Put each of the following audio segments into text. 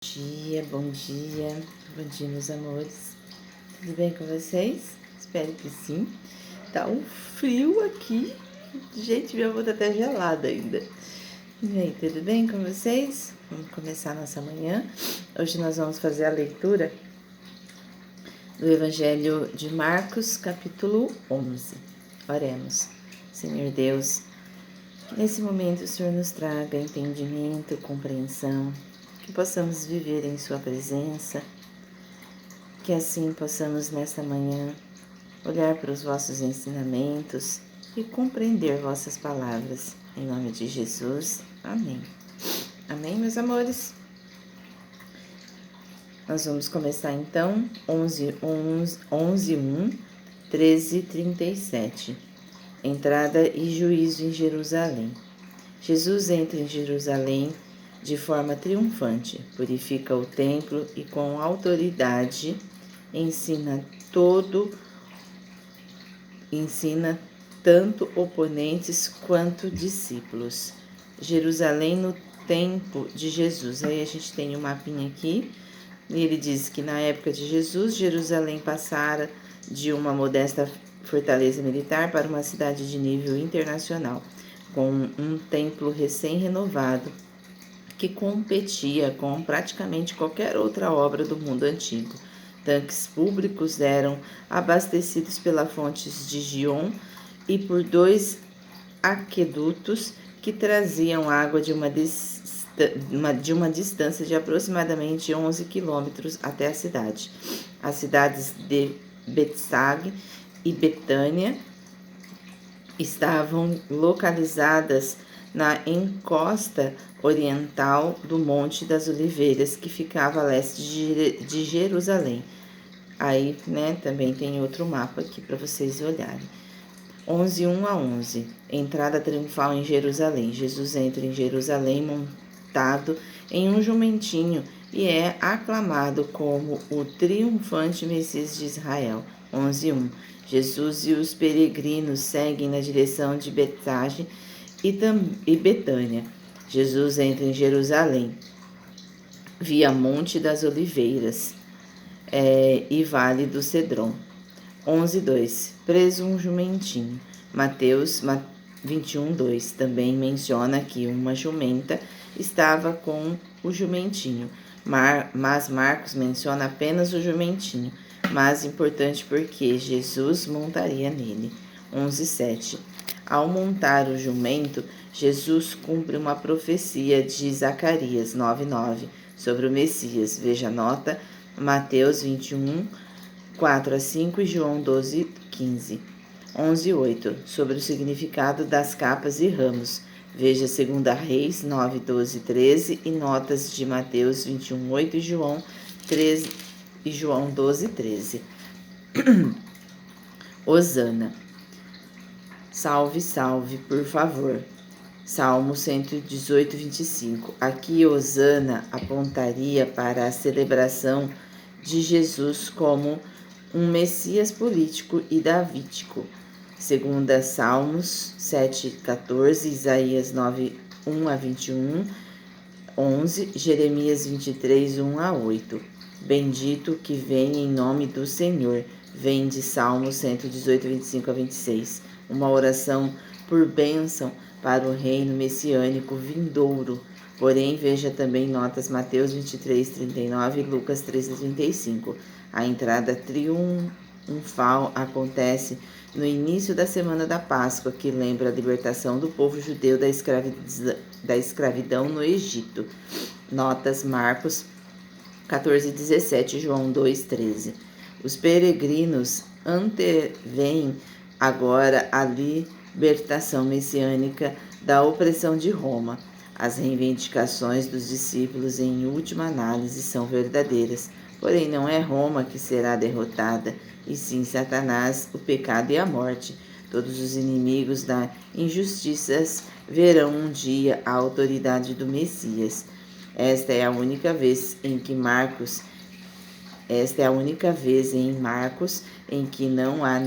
Bom dia, meus amores. Tudo bem com vocês? Espero que sim. Tá um frio aqui. Gente, minha boca tá até gelada ainda. E aí, tudo bem com vocês? Vamos começar nossa manhã. Hoje nós vamos fazer a leitura do Evangelho de Marcos, capítulo 11. Oremos. Senhor Deus, que nesse momento o Senhor nos traga entendimento, compreensão, que possamos viver em Sua presença, que assim possamos nesta manhã olhar para os vossos ensinamentos e compreender vossas palavras. Em nome de Jesus, amém. Amém, meus amores? Nós vamos começar então 11:1, 13:37. Entrada e juízo em Jerusalém. Jesus entra em Jerusalém de forma triunfante, purifica o templo e com autoridade ensina tanto oponentes quanto discípulos. Jerusalém no tempo de Jesus. Aí a gente tem um mapinha aqui, e ele diz que na época de Jesus, Jerusalém passara de uma modesta fortaleza militar para uma cidade de nível internacional, com um templo recém-renovado que competia com praticamente qualquer outra obra do mundo antigo. Tanques públicos eram abastecidos pelas fontes de Gion e por 2 aquedutos que traziam água de uma distância de aproximadamente 11 quilômetros até a cidade. As cidades de Betsag e Betânia estavam localizadas na encosta oriental do Monte das Oliveiras, que ficava a leste de Jerusalém. Aí, também tem outro mapa aqui para vocês olharem. 11:1-11. Entrada triunfal em Jerusalém. Jesus entra em Jerusalém montado em um jumentinho e é aclamado como o triunfante Messias de Israel. 11:1. Jesus e os peregrinos seguem na direção de Betfage e Betânia. Jesus entra em Jerusalém via Monte das Oliveiras e Vale do Cedron. 11:2. Preso um jumentinho. Mateus 21:2 também menciona que uma jumenta estava com o jumentinho, mas Marcos menciona apenas o jumentinho, mas importante porque Jesus montaria nele. 11:7. Ao montar o jumento, Jesus cumpre uma profecia de Zacarias 9:9 sobre o Messias. Veja a nota, Mateus 21:4-5 e João 12:15. 11:8. Sobre o significado das capas e ramos. Veja 2 Reis 9:12-13 e notas de Mateus 21:8 e João 12:13. Hosana. Salve, salve, por favor. Salmo 118:25. Aqui Hosana apontaria para a celebração de Jesus como um Messias político e davídico. Segundo Salmos 7:14, Isaías 9:1-21, 11, Jeremias 23:1-8. Bendito que vem em nome do Senhor. Vem de Salmos 118:25-26. Uma oração por bênção para o reino messiânico vindouro. Porém, veja também notas Mateus 23:39 e Lucas 13:35. A entrada triunfal acontece no início da semana da Páscoa, que lembra a libertação do povo judeu da escravidão no Egito. Notas Marcos 14:17 e João 2:13. Os peregrinos antevêm agora a libertação messiânica da opressão de Roma. As reivindicações dos discípulos, em última análise, são verdadeiras. Porém, não é Roma que será derrotada, e sim Satanás, o pecado e a morte. Todos os inimigos da injustiça verão um dia a autoridade do Messias. Esta é a única vez em Marcos em que não há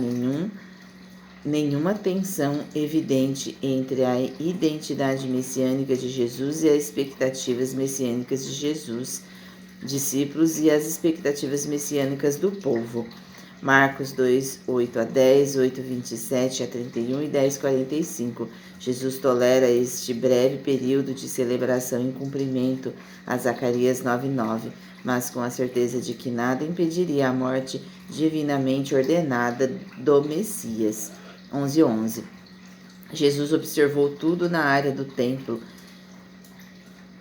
nenhuma tensão evidente entre a identidade messiânica de Jesus e as expectativas messiânicas de Jesus. discípulos e as expectativas messiânicas do povo. Marcos 2, 8 a 10, 8, 27 a 31 e 10, 45. Jesus tolera este breve período de celebração em cumprimento a Zacarias 9, 9, mas com a certeza de que nada impediria a morte divinamente ordenada do Messias. 11, 11. Jesus observou tudo na área do templo,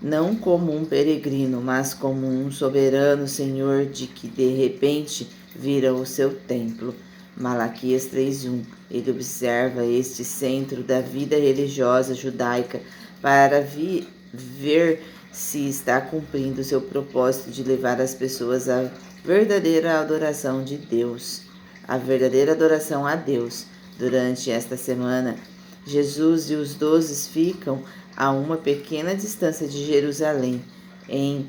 não como um peregrino, mas como um soberano senhor de que de repente vira o seu templo. Malaquias 3:1. Ele observa este centro da vida religiosa judaica para ver se está cumprindo seu propósito de levar as pessoas à verdadeira adoração de Deus, a verdadeira adoração a Deus. Durante esta semana, Jesus e os 12 ficam a uma pequena distância de Jerusalém, em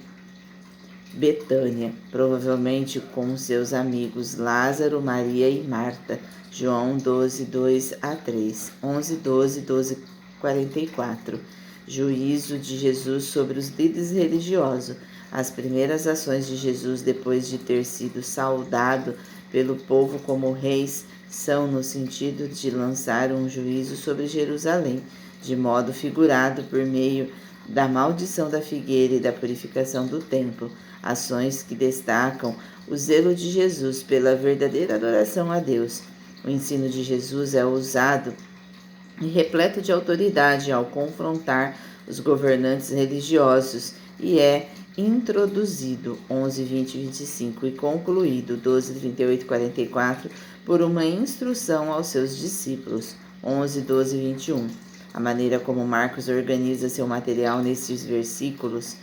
Betânia, provavelmente com seus amigos Lázaro, Maria e Marta. João 12, 2 a 3, 11, 12, 12, 44. Juízo de Jesus sobre os líderes religiosos. As primeiras ações de Jesus depois de ter sido saudado pelo povo como reis são no sentido de lançar um juízo sobre Jerusalém, de modo figurado por meio da maldição da figueira e da purificação do templo, ações que destacam o zelo de Jesus pela verdadeira adoração a Deus. O ensino de Jesus é ousado e repleto de autoridade ao confrontar os governantes religiosos e é introduzido 11, 20 e 25 e concluído 12, 38 e 44 por uma instrução aos seus discípulos 11, 12 e 21. A maneira como Marcos organiza seu material nesses versículos,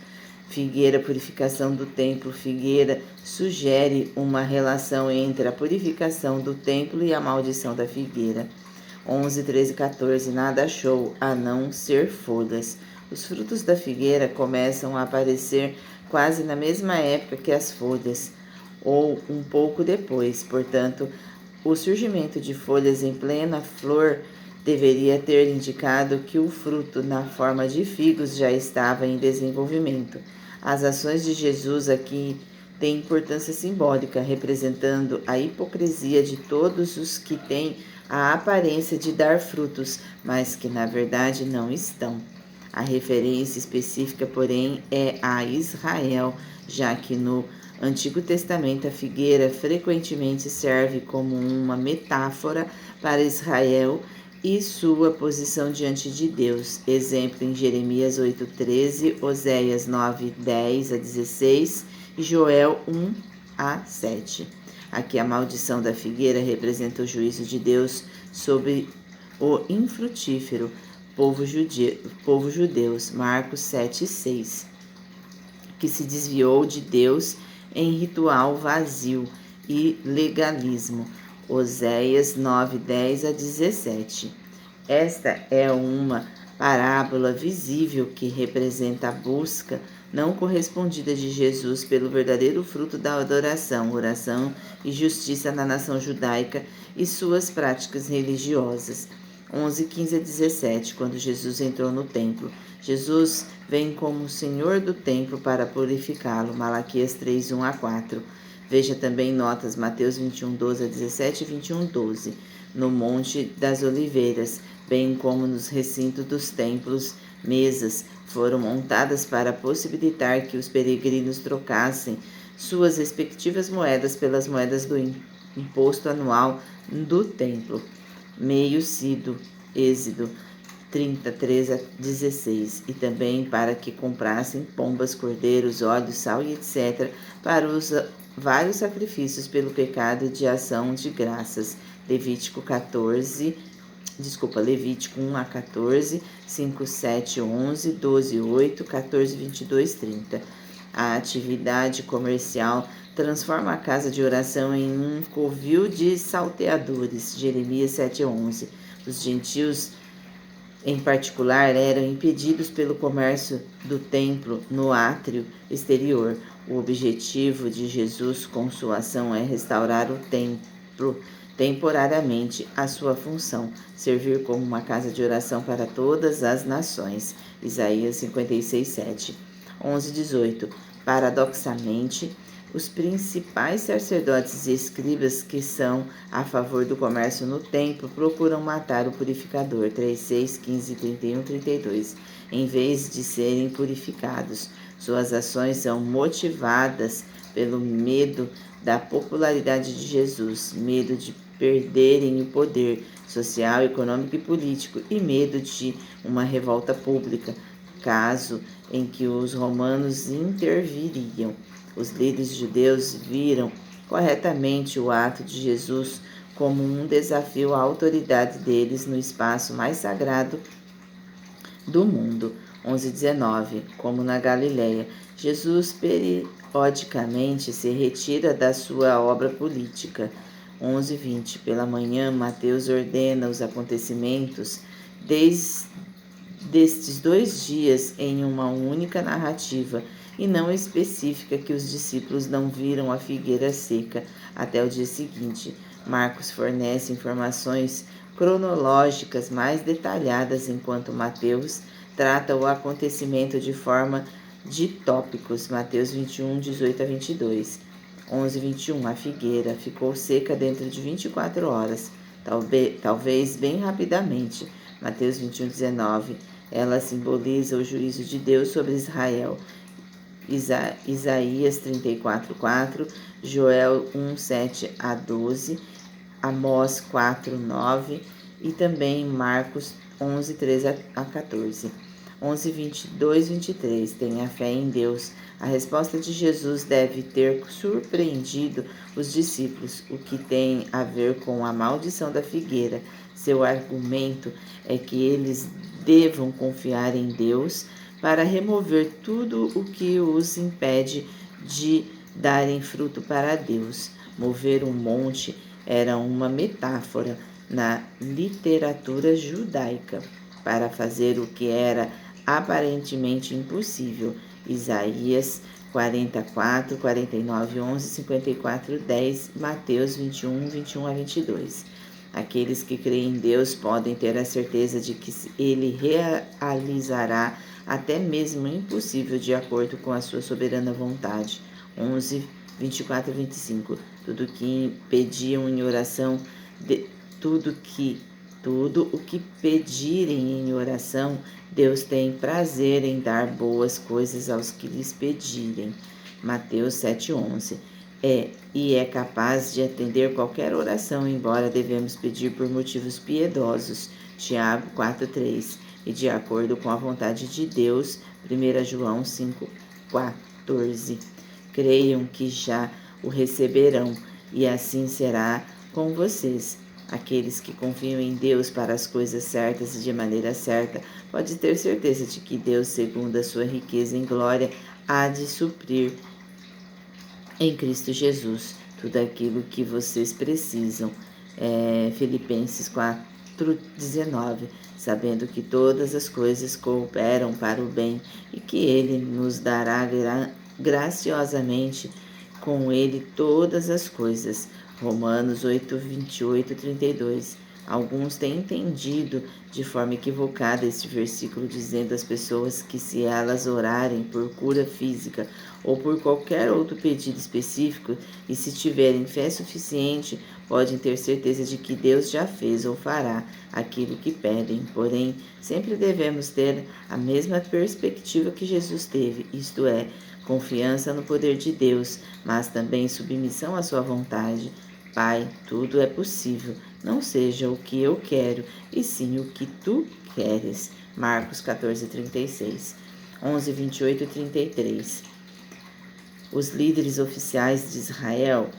figueira, purificação do templo, figueira, sugere uma relação entre a purificação do templo e a maldição da figueira. 11, 13 e 14. Nada achou a não ser folhas. Os frutos da figueira começam a aparecer quase na mesma época que as folhas, ou um pouco depois. Portanto, o surgimento de folhas em plena flor deveria ter indicado que o fruto, na forma de figos, já estava em desenvolvimento. As ações de Jesus aqui têm importância simbólica, representando a hipocrisia de todos os que têm a aparência de dar frutos, mas que na verdade não estão. A referência específica, porém, é a Israel, já que no Antigo Testamento a figueira frequentemente serve como uma metáfora para Israel e sua posição diante de Deus. Exemplo em Jeremias 8:13, Oséias 9:10 a 16 e Joel 1 a 7. Aqui a maldição da figueira representa o juízo de Deus sobre o infrutífero povo judeus, Marcos 7:6, que se desviou de Deus em ritual vazio e legalismo, Oséias 9:10 a 17. Esta é uma parábola visível que representa a busca não correspondida de Jesus pelo verdadeiro fruto da adoração, oração e justiça na nação judaica e suas práticas religiosas. 11, 15 a 17. Quando Jesus entrou no templo, Jesus vem como Senhor do templo para purificá-lo. Malaquias 3, 1 a 4. Veja também notas Mateus 21, 12 a 17 e 21, 12. No Monte das Oliveiras, bem como nos recintos dos templos, mesas foram montadas para possibilitar que os peregrinos trocassem suas respectivas moedas pelas moedas do imposto anual do templo. Meio sido, Êxodo 30, 13 a 16, e também para que comprassem pombas, cordeiros, óleo, sal e etc. para os vários sacrifícios pelo pecado de ação de graças. Levítico 1 a 14, 5, 7, 11, 12, 8, 14, 22, 30. A atividade comercial transforma a casa de oração em um covil de salteadores, Jeremias 7:11. Os gentios, em particular, eram impedidos pelo comércio do templo no átrio exterior. O objetivo de Jesus com sua ação é restaurar o templo temporariamente a sua função, servir como uma casa de oração para todas as nações. Isaías 56:7. 11, 18. Paradoxalmente, os principais sacerdotes e escribas que são a favor do comércio no templo procuram matar o purificador, 3:6, 15, 31, 32, em vez de serem purificados. Suas ações são motivadas pelo medo da popularidade de Jesus, medo de perderem o poder social, econômico e político e medo de uma revolta pública, caso em que os romanos interviriam. Os líderes judeus viram corretamente o ato de Jesus como um desafio à autoridade deles no espaço mais sagrado do mundo. 11:19, como na Galileia, Jesus periodicamente se retira da sua obra política. 11:20, pela manhã, Mateus ordena os acontecimentos destes 2 dias em uma única narrativa e não especifica que os discípulos não viram a figueira seca até o dia seguinte. Marcos fornece informações cronológicas mais detalhadas, enquanto Mateus trata o acontecimento de forma de tópicos. Mateus 21, 18 a 22. 11:21, a figueira ficou seca dentro de 24 horas, talvez bem rapidamente. Mateus 21, 19, ela simboliza o juízo de Deus sobre Israel. Isaías 34, 4, Joel 1, 7 a 12, Amós 4, 9 e também Marcos 11, 13 a 14. 11, 22, 23. Tenha fé em Deus. A resposta de Jesus deve ter surpreendido os discípulos, o que tem a ver com a maldição da figueira. Seu argumento é que eles devam confiar em Deus para remover tudo o que os impede de darem fruto para Deus. Mover um monte era uma metáfora na literatura judaica para fazer o que era aparentemente impossível. Isaías 44, 49, 11, 54, 10, Mateus 21, 21 a 22. Aqueles que creem em Deus podem ter a certeza de que Ele realizará até mesmo o impossível de acordo com a sua soberana vontade. 11, 24 e 25. Tudo que pediam em oração, tudo o que pedirem em oração, Deus tem prazer em dar boas coisas aos que lhes pedirem. Mateus 7:11. E é capaz de atender qualquer oração, embora devemos pedir por motivos piedosos. Tiago 4:3. E de acordo com a vontade de Deus. 1 João 5:14. Creiam que já o receberão, e assim será com vocês. Aqueles que confiam em Deus para as coisas certas e de maneira certa, pode ter certeza de que Deus, segundo a sua riqueza em glória, há de suprir em Cristo Jesus tudo aquilo que vocês precisam. Filipenses 4:19, sabendo que todas as coisas cooperam para o bem e que Ele nos dará graciosamente com Ele todas as coisas. Romanos 8:28, 32. Alguns têm entendido de forma equivocada este versículo, dizendo às pessoas que se elas orarem por cura física ou por qualquer outro pedido específico e se tiverem fé suficiente, podem ter certeza de que Deus já fez ou fará aquilo que pedem. Porém, sempre devemos ter a mesma perspectiva que Jesus teve, isto é, confiança no poder de Deus, mas também submissão à sua vontade. Pai, tudo é possível. Não seja o que eu quero, e sim o que tu queres. Marcos 14:36. 11:28 e 33. Os líderes oficiais de Israel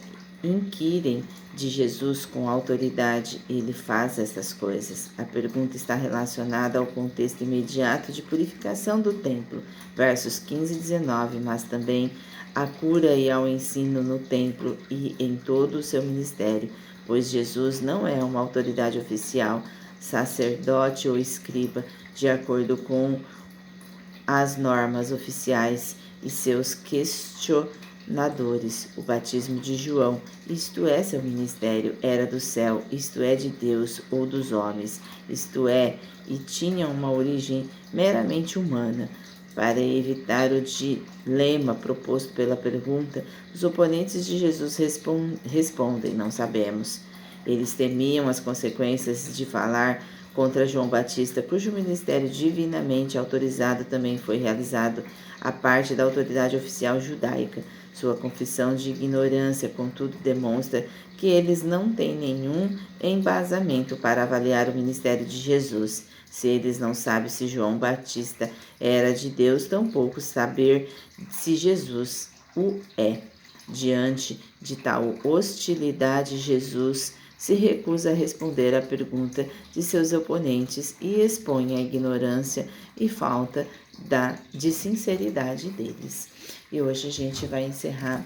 inquirem de Jesus com autoridade. Ele faz essas coisas. A pergunta está relacionada ao contexto imediato de purificação do templo, versos 15 e 19, mas também à cura e ao ensino no templo e em todo o seu ministério, pois Jesus não é uma autoridade oficial, sacerdote ou escriba, de acordo com as normas oficiais e seus questionadores. O batismo de João, isto é, seu ministério, era do céu, isto é, de Deus ou dos homens, isto é, e tinha uma origem meramente humana. Para evitar o dilema proposto pela pergunta, os oponentes de Jesus respondem: não sabemos. Eles temiam as consequências de falar contra João Batista, cujo ministério divinamente autorizado também foi realizado à parte da autoridade oficial judaica. Sua confissão de ignorância, contudo, demonstra que eles não têm nenhum embasamento para avaliar o ministério de Jesus. Se eles não sabem se João Batista era de Deus, tampouco saber se Jesus o é. Diante de tal hostilidade, Jesus se recusa a responder à pergunta de seus oponentes e expõe a ignorância e falta de sinceridade deles. E hoje a gente vai encerrar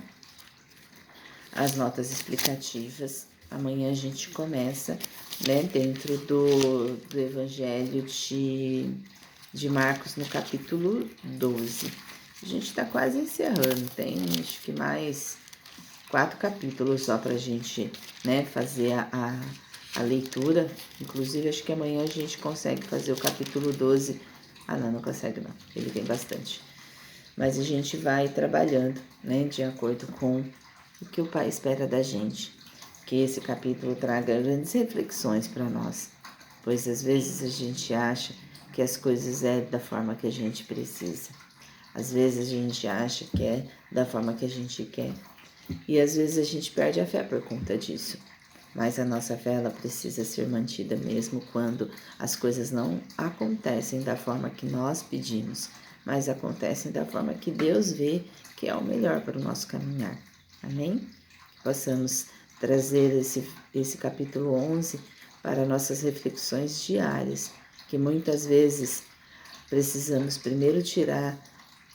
as notas explicativas. Amanhã a gente começa, né, dentro do Evangelho de Marcos, no capítulo 12. A gente está quase encerrando, tem acho que mais 4 capítulos só para a gente, né, fazer a leitura. Inclusive, acho que amanhã a gente consegue fazer o capítulo 12. Ah, não consegue não, ele tem bastante. Mas a gente vai trabalhando, né, de acordo com o que o Pai espera da gente. Que esse capítulo traga grandes reflexões para nós, pois às vezes a gente acha que as coisas é da forma que a gente precisa. Às vezes a gente acha que é da forma que a gente quer. E às vezes a gente perde a fé por conta disso. Mas a nossa fé ela precisa ser mantida mesmo quando as coisas não acontecem da forma que nós pedimos, mas acontecem da forma que Deus vê que é o melhor para o nosso caminhar. Amém? Que possamos trazer esse capítulo 11 para nossas reflexões diárias, que muitas vezes precisamos primeiro tirar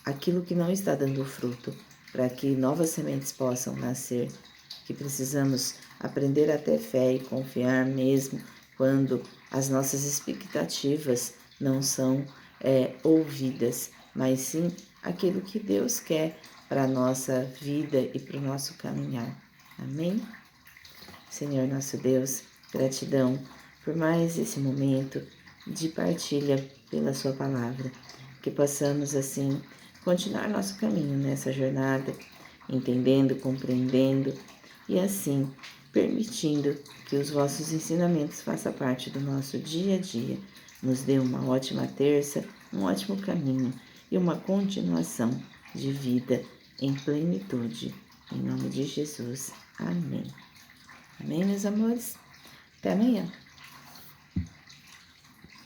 aquilo que não está dando fruto, para que novas sementes possam nascer, que precisamos aprender a ter fé e confiar mesmo quando as nossas expectativas não são ouvidas, mas sim aquilo que Deus quer para a nossa vida e para o nosso caminhar. Amém? Senhor nosso Deus, gratidão por mais esse momento de partilha pela sua palavra, que possamos assim continuar nosso caminho nessa jornada, entendendo, compreendendo e assim permitindo que os vossos ensinamentos façam parte do nosso dia a dia. Nos dê uma ótima terça, um ótimo caminho e uma continuação de vida em plenitude. Em nome de Jesus. Amém. Amém, meus amores? Até amanhã.